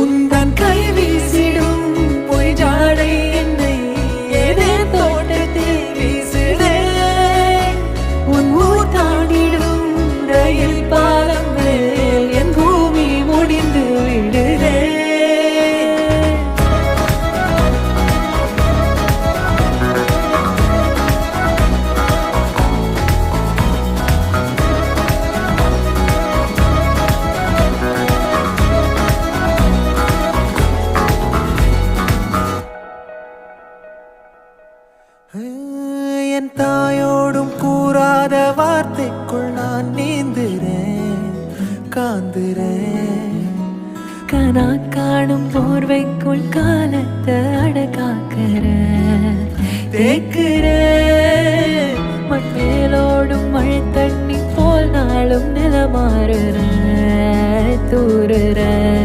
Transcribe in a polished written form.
உந்தன் கை வீசிடும் பொய் ஜாடை என்னை ஏதே தோட்டத்தில் வீசுதே. உன் ஊர் தாண்டிடும் ரயில் பாலம் மேல் என் பூமி முடிந்து விடுதே. என் தாயோடும் கூறாத வார்த்தைக்குள் நான் நீந்துறேன், காந்துறேன். கனா காணும் போர்வைக்குள் காலத்தை அடக்காக்கிற தேக்குற. மண்ணேலோடும் மழை தண்ணி போல் நாளும் நிலமாறுற தூறுற.